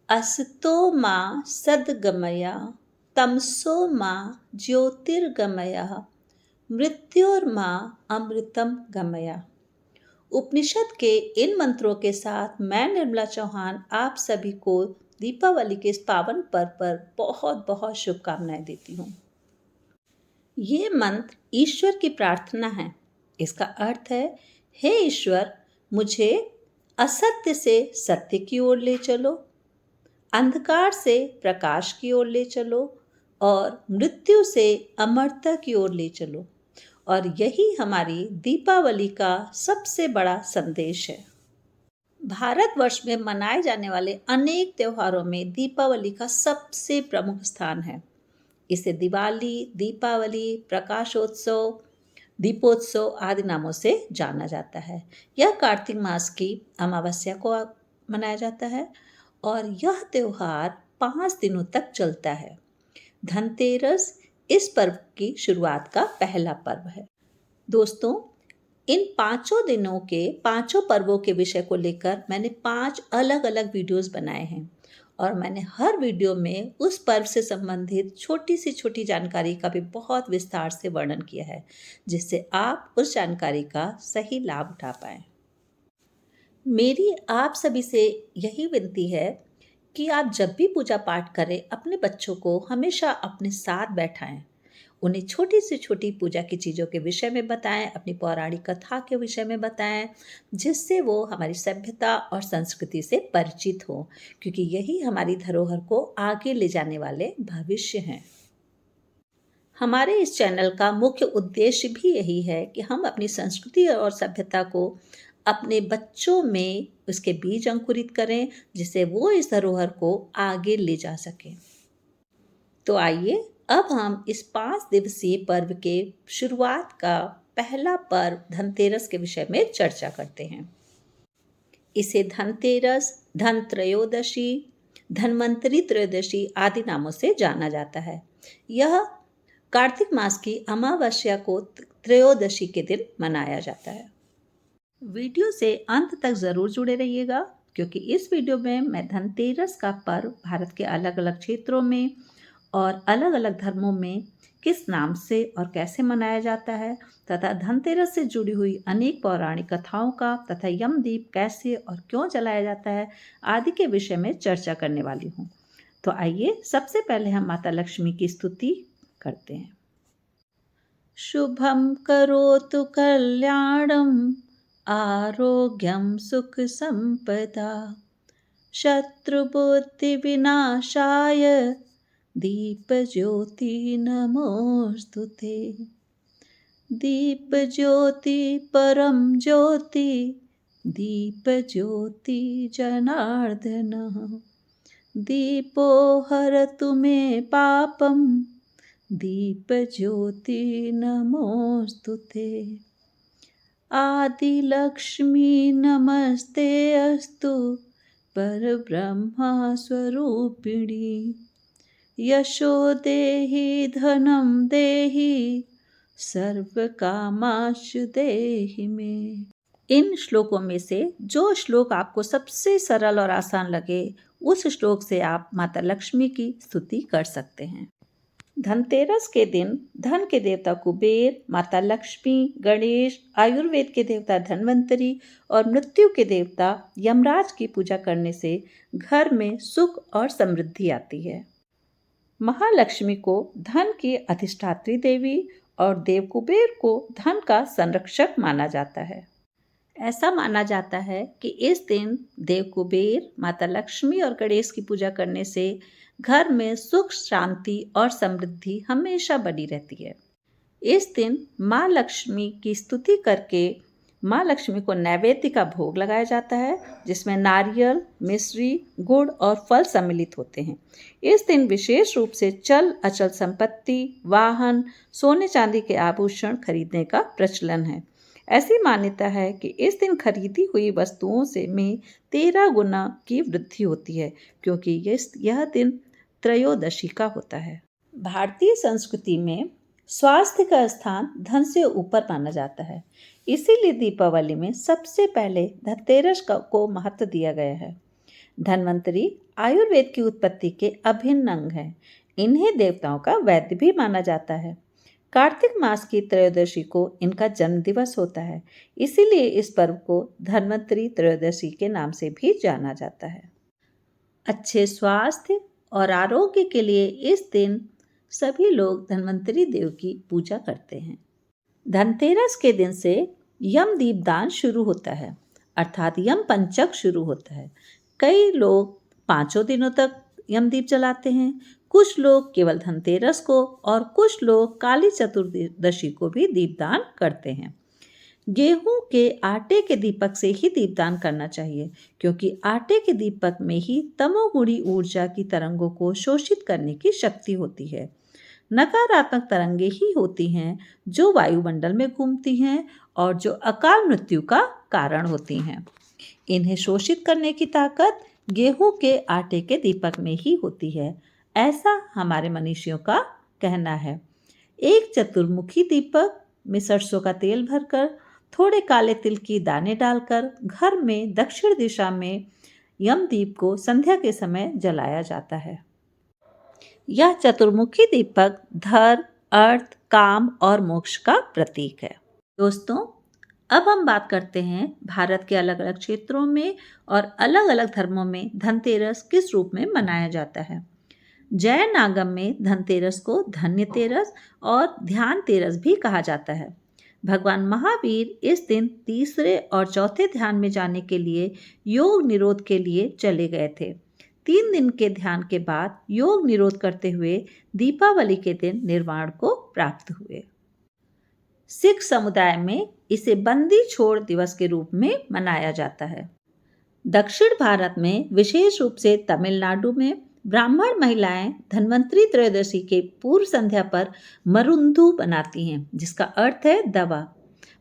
असतो मा सद्गमया तमसो मा ज्योतिर्गमया मृत्योर्मा अमृतम गमया। उपनिषद के इन मंत्रों के साथ मैं निर्मला चौहान आप सभी को दीपावली के इस पावन पर्व पर बहुत बहुत शुभकामनाएं देती हूँ। ये मंत्र ईश्वर की प्रार्थना है। इसका अर्थ है, हे ईश्वर, मुझे असत्य से सत्य की ओर ले चलो, अंधकार से प्रकाश की ओर ले चलो और मृत्यु से अमरता की ओर ले चलो। और यही हमारी दीपावली का सबसे बड़ा संदेश है। भारतवर्ष में मनाए जाने वाले अनेक त्योहारों में दीपावली का सबसे प्रमुख स्थान है। इसे दिवाली, दीपावली, प्रकाशोत्सव, दीपोत्सव आदि नामों से जाना जाता है। यह कार्तिक मास की अमावस्या को मनाया जाता है और यह त्योहार 5 दिनों तक चलता है। धनतेरस इस पर्व की शुरुआत का पहला पर्व है। दोस्तों, इन 5 दिनों के 5 पर्वों के विषय को लेकर मैंने 5 अलग अलग वीडियोस बनाए हैं और मैंने हर वीडियो में उस पर्व से संबंधित छोटी से छोटी जानकारी का भी बहुत विस्तार से वर्णन किया है, जिससे आप उस जानकारी का सही लाभ उठा पाएं। मेरी आप सभी से यही विनती है कि आप जब भी पूजा पाठ करें, अपने बच्चों को हमेशा अपने साथ बैठाएं, उन्हें छोटी से छोटी पूजा की चीज़ों के विषय में बताएं, अपनी पौराणिक कथा के विषय में बताएं, जिससे वो हमारी सभ्यता और संस्कृति से परिचित हो, क्योंकि यही हमारी धरोहर को आगे ले जाने वाले भविष्य हैं। हमारे इस चैनल का मुख्य उद्देश्य भी यही है कि हम अपनी संस्कृति और सभ्यता को अपने बच्चों में उसके बीज अंकुरित करें, जिससे वो इस धरोहर को आगे ले जा सकें। तो आइए अब हम इस 5 दिवसीय पर्व के शुरुआत का पहला पर्व धनतेरस के विषय में चर्चा करते हैं। इसे धनतेरस, धन त्रयोदशी, धन्वंतरी त्रयोदशी आदि नामों से जाना जाता है। यह कार्तिक मास की अमावस्या को त्रयोदशी के दिन मनाया जाता है। वीडियो से अंत तक जरूर जुड़े रहिएगा, क्योंकि इस वीडियो में मैं धनतेरस का पर्व भारत के अलग अलग क्षेत्रों में और अलग अलग धर्मों में किस नाम से और कैसे मनाया जाता है तथा धनतेरस से जुड़ी हुई अनेक पौराणिक कथाओं का तथा यमदीप कैसे और क्यों जलाया जाता है आदि के विषय में चर्चा करने वाली हूँ। तो आइए सबसे पहले हम माता लक्ष्मी की स्तुति करते हैं। शुभम करोतु कल्याणम आरोग्यम सुख संपदा शत्रुबुद्धि विनाशाय दीप ज्योति नमोस्तुते। दीप ज्योति परम ज्योति दीप ज्योति जनार्दन दीपो हरतु मे पापम दीप ज्योति नमोस्तुते। आदि लक्ष्मी नमस्ते अस्तु परब्रह्मा स्वरूपिणी यशो देहि धनं देहि सर्व कामाशु देहि मे। इन श्लोकों में से जो श्लोक आपको सबसे सरल और आसान लगे, उस श्लोक से आप माता लक्ष्मी की स्तुति कर सकते हैं। धनतेरस के दिन धन के देवता कुबेर, माता लक्ष्मी, गणेश, आयुर्वेद के देवता धन्वंतरी और मृत्यु के देवता यमराज की पूजा करने से घर में सुख और समृद्धि आती है। महालक्ष्मी को धन की अधिष्ठात्री देवी और देव कुबेर को धन का संरक्षक माना जाता है। ऐसा माना जाता है कि इस दिन देव कुबेर, माता लक्ष्मी और गणेश की पूजा करने से घर में सुख, शांति और समृद्धि हमेशा बनी रहती है। इस दिन माँ लक्ष्मी की स्तुति करके माँ लक्ष्मी को नैवेद्य का भोग लगाया जाता है, जिसमें नारियल, मिश्री, गुड़ और फल सम्मिलित होते हैं। इस दिन विशेष रूप से चल अचल संपत्ति, वाहन, सोने चांदी के आभूषण खरीदने का प्रचलन है। ऐसी मान्यता है कि इस दिन खरीदी हुई वस्तुओं से में 13 गुना की वृद्धि होती है, क्योंकि यह दिन त्रयोदशी का होता है। भारतीय संस्कृति में स्वास्थ्य का स्थान धन से ऊपर माना जाता है, इसीलिए दीपावली में सबसे पहले धनतेरस को महत्व दिया गया है। धन्वंतरी आयुर्वेद की उत्पत्ति के अभिन्न अंग हैं। इन्हें देवताओं का वैद्य भी माना जाता है। कार्तिक मास की त्रयोदशी को इनका जन्म दिवस होता है, इसीलिए इस पर्व को धन्वंतरी त्रयोदशी के नाम से भी जाना जाता है। अच्छे स्वास्थ्य और आरोग्य के लिए इस दिन सभी लोग धन्वंतरी देव की पूजा करते हैं। धनतेरस के दिन से यम दीपदान शुरू होता है, अर्थात यम पंचक शुरू होता है। कई लोग 5 दिनों तक यमदीप जलाते हैं, कुछ लोग केवल धनतेरस को और कुछ लोग काली चतुर्दशी को भी दीपदान करते हैं। गेहूं के आटे के दीपक से ही दीपदान करना चाहिए, क्योंकि आटे के दीपक में ही तमोगुणी ऊर्जा की तरंगों को शोषित करने की शक्ति होती है। नकारात्मक तरंगे ही होती हैं जो वायुमंडल में घूमती हैं और जो अकाल मृत्यु का कारण होती हैं। इन्हें शोषित करने की ताकत गेहूं के आटे के दीपक में ही होती है, ऐसा हमारे मनीषियों का कहना है। एक चतुर्मुखी दीपक में सरसों का तेल भरकर थोड़े काले तिल की दाने डालकर घर में दक्षिण दिशा में यमदीप को संध्या के समय जलाया जाता है। यह चतुर्मुखी दीपक धर्म, अर्थ, काम और मोक्ष का प्रतीक है। दोस्तों, अब हम बात करते हैं भारत के अलग अलग क्षेत्रों में और अलग अलग धर्मों में धनतेरस किस रूप में मनाया जाता है। जैन आगम में धनतेरस को धन्यतेरस और ध्यान तेरस भी कहा जाता है। भगवान महावीर इस दिन तीसरे और चौथे ध्यान में जाने के लिए योग निरोध के लिए चले गए थे। 3 दिन के ध्यान के बाद योग निरोध करते हुए दीपावली के दिन निर्वाण को प्राप्त हुए। सिख समुदाय में इसे बंदी छोड़ दिवस के रूप में मनाया जाता है। दक्षिण भारत में विशेष रूप से तमिलनाडु में ब्राह्मण महिलाएं धन्वंतरी त्रयोदशी के पूर्व संध्या पर मरुंधु बनाती हैं, जिसका अर्थ है दवा।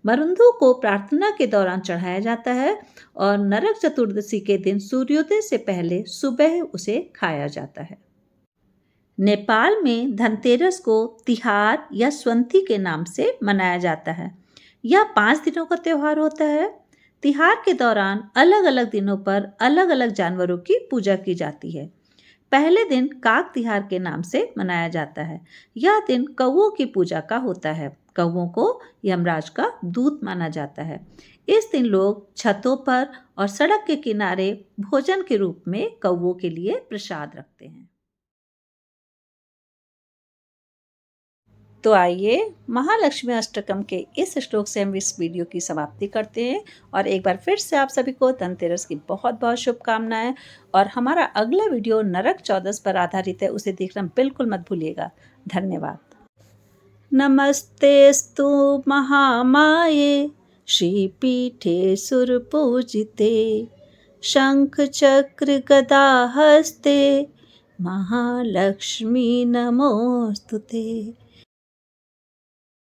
मरुंधु को प्रार्थना के दौरान चढ़ाया जाता है और नरक चतुर्दशी के दिन सूर्योदय से पहले सुबह उसे खाया जाता है। नेपाल में धनतेरस को तिहार या स्वंती के नाम से मनाया जाता है। यह 5 दिनों का त्यौहार होता है। तिहार के दौरान अलग अलग दिनों पर अलग अलग जानवरों की पूजा की जाती है। पहले दिन काग तिहार के नाम से मनाया जाता है। यह दिन कौओं की पूजा का होता है। कौओं को यमराज का दूत माना जाता है। इस दिन लोग छतों पर और सड़क के किनारे भोजन के रूप में कौओं के लिए प्रसाद रखते हैं। तो आइए महालक्ष्मी अष्टकम के इस श्लोक से हम इस वीडियो की समाप्ति करते हैं और एक बार फिर से आप सभी को धनतेरस की बहुत बहुत शुभकामनाएं। और हमारा अगला वीडियो नरक चौदस पर आधारित है, उसे देखना बिल्कुल मत भूलिएगा। धन्यवाद। नमस्तेस्तु महामाये श्रीपीठे सुरपूजिते शंख चक्र गदा हस्ते महालक्ष्मी नमोस्तुते।